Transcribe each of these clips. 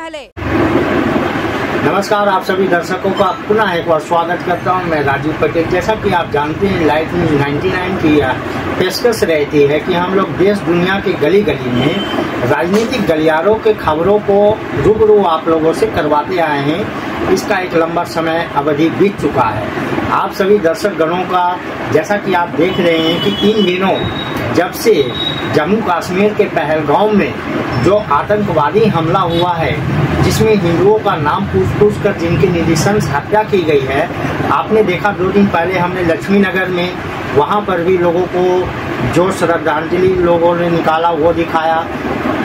पहले। नमस्कार, आप सभी दर्शकों का पुनः एक बार स्वागत करता हूं। मैं राजीव पटेल। जैसा कि आप जानते हैं, लाइव न्यूज 99 की पेशकश रहती है कि हम लोग देश दुनिया के गली गली में राजनीतिक गलियारों के खबरों को रूबरू आप लोगों से करवाते आए हैं। इसका एक लंबा समय अवधि बीत चुका है। आप सभी दर्शक गणों का, जैसा कि आप देख रहे हैं कि इन दिनों जब से जम्मू कश्मीर के पहलगाम में जो आतंकवादी हमला हुआ है, जिसमें हिंदुओं का नाम पूछ कर जिनकी निर्दयता हत्या की गई है, आपने देखा 2 दिन पहले हमने लक्ष्मी नगर में वहां पर भी लोगों को जो श्रद्धांजलि लोगों ने निकाला वो दिखाया।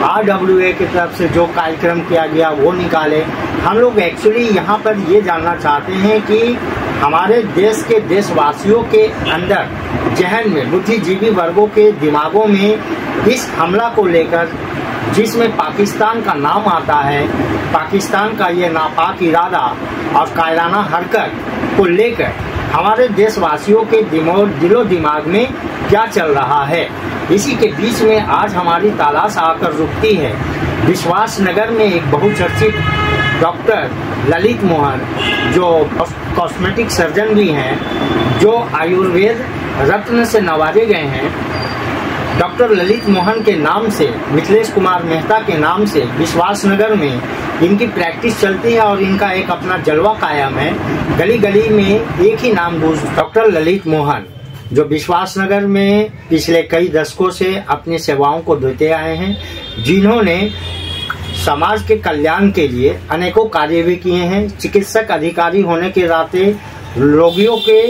RWA की तरफ से जो कार्यक्रम किया गया वो निकाले। हम लोग एक्चुअली यहाँ पर ये जानना चाहते हैं कि हमारे देश के देशवासियों के अंदर जहन में, बुद्धिजीवी वर्गों के दिमागों में इस हमला को लेकर, जिसमें पाकिस्तान का नाम आता है, पाकिस्तान का ये नापाक इरादा और कायराना हरकत को लेकर हमारे देशवासियों के दिलो दिमाग में क्या चल रहा है, इसी के बीच में आज हमारी तलाश आकर रुकती है। विश्वास नगर में एक बहुचर्चित डॉक्टर ललित मोहन, जो कॉस्मेटिक सर्जन भी हैं, जो आयुर्वेद रत्न से नवाजे गए हैं, डॉक्टर ललित मोहन के नाम से, मिथिलेश कुमार मेहता के नाम से विश्वास नगर में इनकी प्रैक्टिस चलती है और इनका एक अपना जलवा कायम है। गली गली में एक ही नाम गूंज, डॉक्टर ललित मोहन, जो विश्वास नगर में पिछले कई दशकों से अपनी सेवाओं को देते आए हैं, जिन्होंने समाज के कल्याण के लिए अनेकों कार्य भी किए हैं। चिकित्सक अधिकारी होने के नाते रोगियों के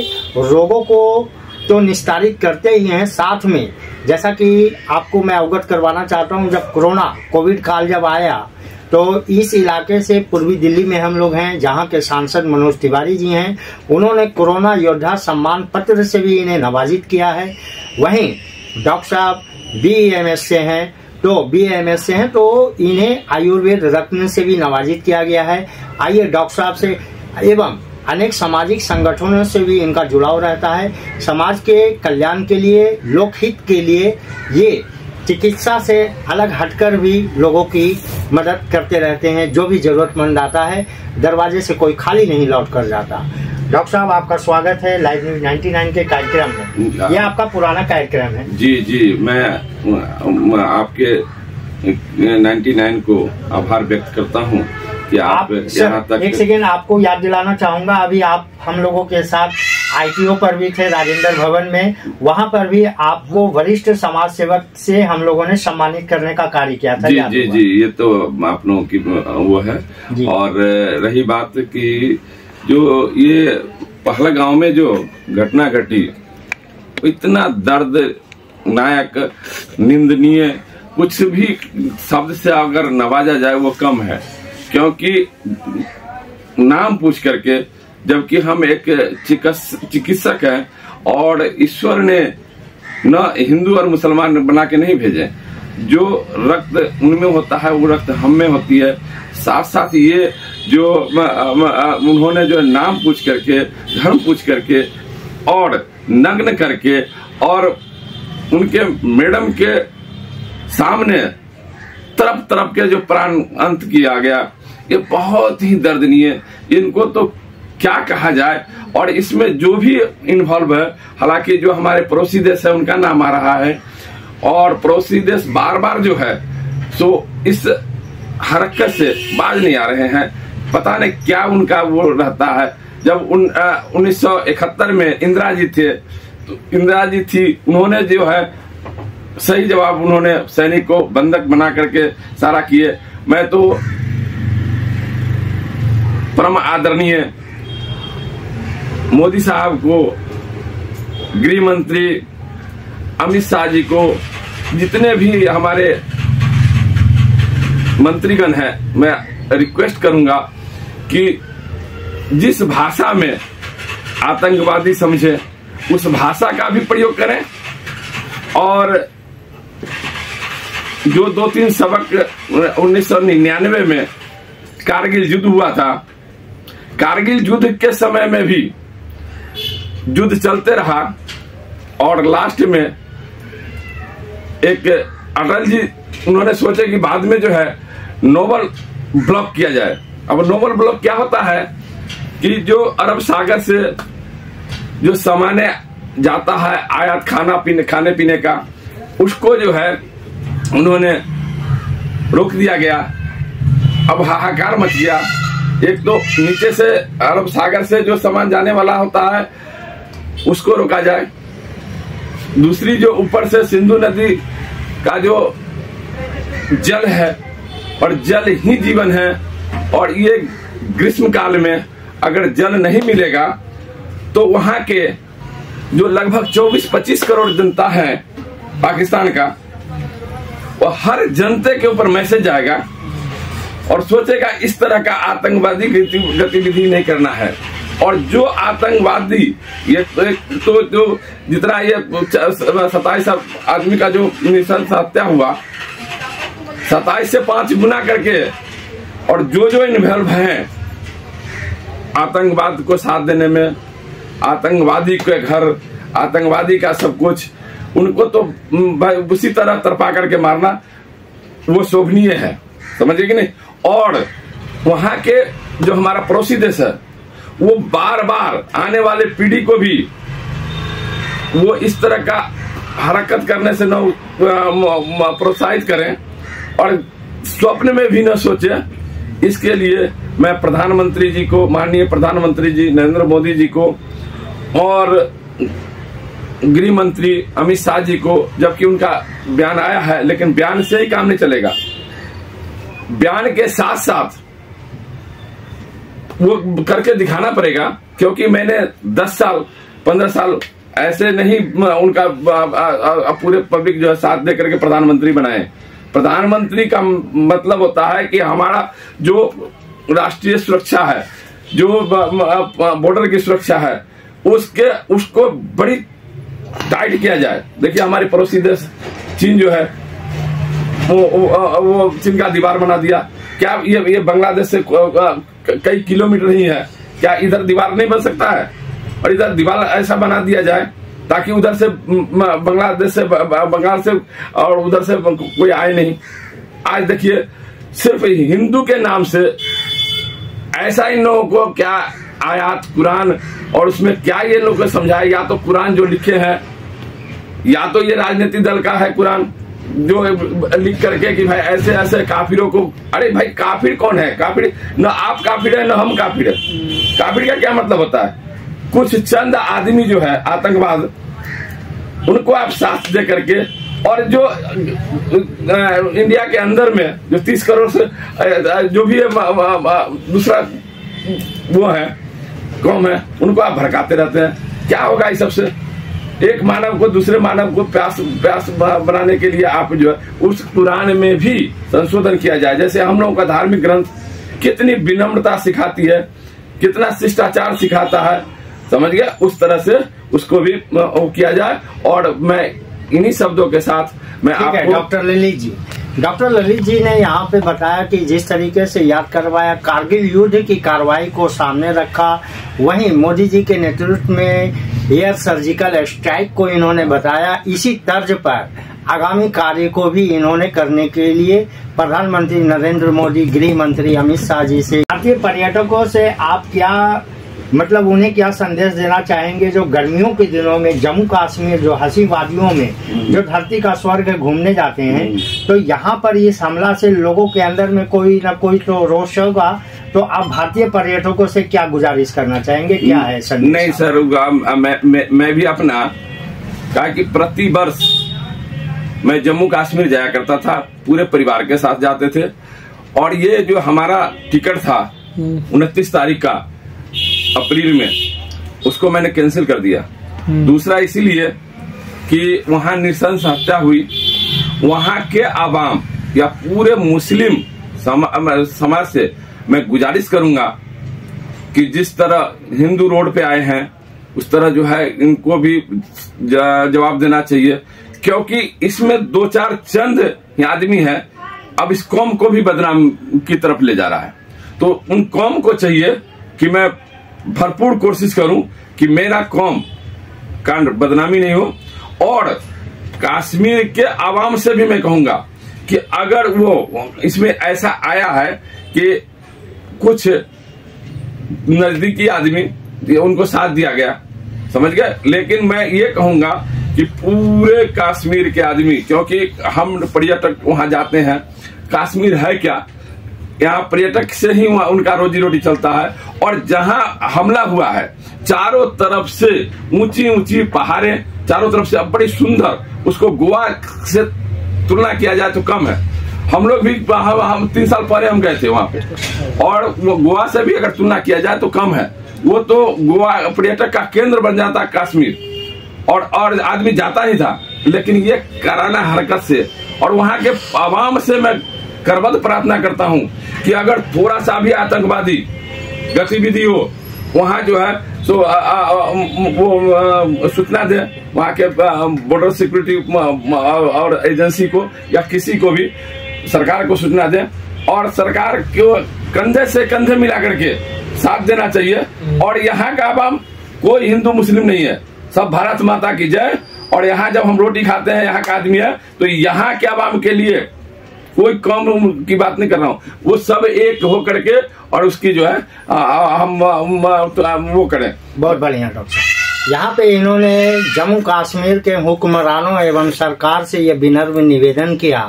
रोगों को तो निस्तारित करते ही हैं, साथ में जैसा कि आपको मैं अवगत करवाना चाहता हूं, जब कोविड काल जब आया तो इस इलाके से पूर्वी दिल्ली में हम लोग हैं, जहां के सांसद मनोज तिवारी जी हैं, उन्होंने कोरोना योद्धा सम्मान पत्र से भी इन्हें नवाजित किया है। वहीं डॉक्टर साहब BAMS से हैं तो इन्हें आयुर्वेद रत्न से भी नवाजित किया गया है। आइए डॉक्टर साहब से एवं अनेक सामाजिक संगठनों से भी इनका जुड़ाव रहता है। समाज के कल्याण के लिए, लोकहित के लिए ये चिकित्सा से अलग हटकर भी लोगों की मदद करते रहते हैं। जो भी जरूरतमंद आता है, दरवाजे से कोई खाली नहीं लौट कर जाता। डॉक्टर साहब, आपका स्वागत है लाइव न्यूज 99 के कार्यक्रम में। यह आपका पुराना कार्यक्रम है। जी, मैं आपके 99 को आभार व्यक्त करता हूँ कि आप यहाँ तक। एक सेकेंड, आपको याद दिलाना चाहूंगा, अभी आप हम लोगों के साथ ITO पर भी थे, राजेंद्र भवन में। वहाँ पर भी आपको वरिष्ठ समाज सेवक से हम लोगों ने सम्मानित करने का कार्य किया था। जी, ये तो आप लोगों की वो है। और रही बात कि जो ये पहलगाम में जो घटना घटी, इतना दर्दनायक, निंदनीय, कुछ भी शब्द से अगर नवाजा जाए वो कम है। क्योंकि नाम पूछ करके, जबकि हम एक चिकित्सक हैं और ईश्वर ने न हिंदू और मुसलमान बना के नहीं भेजे, जो रक्त उनमें होता है वो रक्त हम में होती है। साथ साथ ये जो उन्होंने जो नाम पूछ करके, धर्म पूछ करके और नग्न करके और उनके मैडम के सामने तरफ के जो प्राण अंत किया गया, ये बहुत ही दर्दनीय। इनको तो क्या कहा जाए। और इसमें जो भी इन्वॉल्व है, हालांकि जो हमारे पड़ोसी देश है उनका नाम आ रहा है, और पड़ोसी देश बार बार जो है सो इस हरकत से बाज नहीं आ रहे हैं। पता नहीं क्या उनका वो रहता है। जब 1971 में इंदिरा जी थे, तो इंदिरा जी थी, उन्होंने जो है सही जवाब, उन्होंने सैनिक को बंधक बना करके सारा किए। मैं तो परम आदरणीय मोदी साहब को, गृह मंत्री अमित शाह जी को, जितने भी हमारे मंत्रीगण हैं, मैं रिक्वेस्ट करूंगा कि जिस भाषा में आतंकवादी समझे उस भाषा का भी प्रयोग करें। और जो 2-3 सबक 1999 में कारगिल युद्ध हुआ था, कारगिल युद्ध के समय में भी युद्ध चलते रहा और लास्ट में एक अटल जी उन्होंने सोचे कि बाद में जो है नोबल ब्लॉक किया जाए। अब नॉर्मल ब्लॉक क्या होता है कि जो अरब सागर से जो सामान जाता है आयात खाने पीने का, उसको जो है उन्होंने रोक दिया गया। अब हाहाकार मच गया। एक तो नीचे से अरब सागर से जो सामान जाने वाला होता है उसको रोका जाए, दूसरी जो ऊपर से सिंधु नदी का जो जल है, और जल ही जीवन है, और ये ग्रीष्म काल में अगर जल नहीं मिलेगा तो वहां के जो लगभग 24-25 करोड़ जनता है पाकिस्तान का, वो हर जनते के ऊपर मैसेज जाएगा और सोचेगा इस तरह का आतंकवादी गतिविधि नहीं करना है। और जो आतंकवादी ये तो जो जितना ये 27 आदमी का जो नृशंस हत्या हुआ, 27 से 5 गुना करके, और जो इन्वॉल्व हैं आतंकवाद को साथ देने में, आतंकवादी के घर, आतंकवादी का सब कुछ, उनको तो उसी तरह तरपा करके मारना वो शोभनीय है, समझिए कि नहीं। और वहां के जो हमारा पड़ोसी देश है वो बार बार आने वाले पीढ़ी को भी वो इस तरह का हरकत करने से न प्रोत्साहित करें और स्वप्न में भी न सोचे। इसके लिए मैं प्रधानमंत्री जी को, माननीय प्रधानमंत्री जी नरेंद्र मोदी जी को और गृह मंत्री अमित शाह जी को, जबकि उनका बयान आया है, लेकिन बयान से ही काम नहीं चलेगा। बयान के साथ साथ वो करके दिखाना पड़ेगा, क्योंकि मैंने 10 साल 15 साल ऐसे नहीं उनका पूरे पब्लिक जो है साथ दे करके प्रधानमंत्री बनाए। प्रधानमंत्री का मतलब होता है कि हमारा जो राष्ट्रीय सुरक्षा है, जो बॉर्डर की सुरक्षा है, उसको बड़ी टाइट किया जाए। देखिए हमारे पड़ोसी देश चीन जो है वो चीन का दीवार बना दिया। क्या ये बांग्लादेश से कई किलोमीटर ही है, क्या इधर दीवार नहीं बन सकता है? और इधर दीवार ऐसा बना दिया जाए ताकि उधर से बांग्लादेश से, बंगाल से और उधर से कोई आए नहीं। आज देखिए सिर्फ हिंदू के नाम से ऐसा इन लोगों को क्या आयात कुरान, और उसमें क्या ये लोग को समझाए, या तो कुरान जो लिखे हैं, या तो ये राजनीतिक दल का है कुरान जो लिख करके कि भाई ऐसे ऐसे काफिरों को। अरे भाई काफिर कौन है? काफिर न आप काफिर है न हम काफिर है। काफिर का क्या मतलब होता है? कुछ चंद आदमी जो है आतंकवाद, उनको आप साथ दे करके, और जो इंडिया के अंदर में जो 30 करोड़ से जो भी दूसरा वो है कौम है, उनको आप भड़काते रहते हैं। क्या होगा इस सबसे? एक मानव को दूसरे मानव को प्यास बनाने के लिए आप जो है उस कुरान में भी संशोधन किया जाए। जैसे हम लोगों का धार्मिक ग्रंथ कितनी विनम्रता सिखाती है, कितना शिष्टाचार सिखाता है, समझ गया, उस तरह से उसको भी किया जाए। और मैं इन्हीं शब्दों के साथ मैं आपको डॉक्टर ललित जी ने यहाँ पे बताया कि जिस तरीके से याद करवाया, कारगिल युद्ध की कार्रवाई को सामने रखा, वहीं मोदी जी के नेतृत्व में एयर सर्जिकल स्ट्राइक को इन्होंने बताया। इसी तर्ज पर आगामी कार्य को भी इन्होंने करने के लिए प्रधानमंत्री नरेंद्र मोदी, गृह मंत्री अमित शाह जी से, भारतीय पर्यटकों से आप क्या मतलब उन्हें क्या संदेश देना चाहेंगे जो गर्मियों के दिनों में जम्मू कश्मीर जो हंसी वादियों में जो धरती का स्वर्ग घूमने जाते हैं, तो यहाँ पर इस हमला से लोगों के अंदर में कोई ना कोई तो रोष होगा, तो आप भारतीय पर्यटकों से क्या गुजारिश करना चाहेंगे? क्या है संदेश? नहीं सर, मैं भी अपना कहा कि प्रति वर्ष मैं जम्मू कश्मीर जाया करता था, पूरे परिवार के साथ जाते थे। और ये जो हमारा टिकट था 29 तारीख का अप्रैल में, उसको मैंने कैंसिल कर दिया। दूसरा इसीलिए कि वहां नृशंस हत्या हुई, वहां के आवाम या पूरे मुस्लिम समाज से मैं गुजारिश करूंगा कि जिस तरह हिंदू रोड पे आए हैं उस तरह जो है इनको भी जवाब देना चाहिए, क्योंकि इसमें 2-4 चंद आदमी हैं, अब इस कौम को भी बदनाम की तरफ ले जा रहा है। तो उन कौम को चाहिए कि मैं भरपूर कोशिश करूं कि मेरा कौम का बदनामी नहीं हो। और कश्मीर के आवाम से भी मैं कहूंगा कि अगर वो इसमें ऐसा आया है कि कुछ नजदीकी आदमी उनको साथ दिया गया, समझ गए। लेकिन मैं ये कहूंगा कि पूरे कश्मीर के आदमी, क्योंकि हम पर्यटक वहां जाते हैं, कश्मीर है क्या, यहाँ पर्यटक से ही वहाँ उनका रोजी रोटी चलता है। और जहां हमला हुआ है चारों तरफ से ऊंची ऊंची पहाड़ें, चारों तरफ से बड़ी सुंदर, उसको गोवा से तुलना किया जाए तो कम है। हम लोग भी हम 3 साल पहले हम गए थे वहां पे, और वो गोवा से भी अगर तुलना किया जाए तो कम है। वो तो गोवा पर्यटक का केंद्र बन जाता कश्मीर, और आदमी जाता ही था। लेकिन ये कराना हरकत से, और वहां के आवाम से मैं करबद्ध प्रार्थना करता हूं कि अगर थोड़ा सा भी आतंकवादी गतिविधि हो, वहां जो है सो वो सूचना दे वहां के बॉर्डर सिक्योरिटी और एजेंसी को, या किसी को भी सरकार को सूचना दे, और सरकार को कंधे से कंधे मिला करके साथ देना चाहिए। और यहाँ का आवाम कोई हिंदू मुस्लिम नहीं है, सब भारत माता की जय। और यहाँ जब हम रोटी खाते हैं, यहाँ का आदमी है, तो यहाँ के आवाम के लिए कोई कम की बात नहीं कर रहा हूँ, वो सब एक हो करके और उसकी जो है हम वो करें। बहुत बढ़िया डॉक्टर। यहाँ पे इन्होंने जम्मू कश्मीर के हुक्मरानों एवं सरकार से यह विनम्र निवेदन किया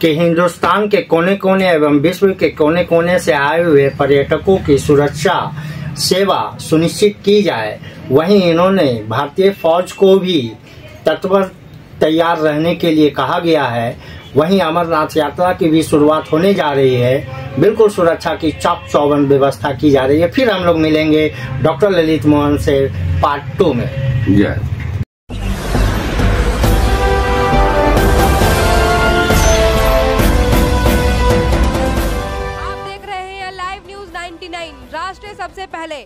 कि हिंदुस्तान के कोने कोने एवं विश्व के कोने कोने से आए हुए पर्यटकों की सुरक्षा सेवा सुनिश्चित की जाए। वहीं इन्होंने भारतीय फौज को भी तत्पर तैयार रहने के लिए कहा गया है। वहीं अमरनाथ यात्रा की भी शुरुआत होने जा रही है, बिल्कुल सुरक्षा की चाक चौबंद व्यवस्था की जा रही है। फिर हम लोग मिलेंगे डॉक्टर ललित मोहन से पार्ट 2 में। आप देख रहे हैं लाइव न्यूज 99, राष्ट्र सबसे पहले।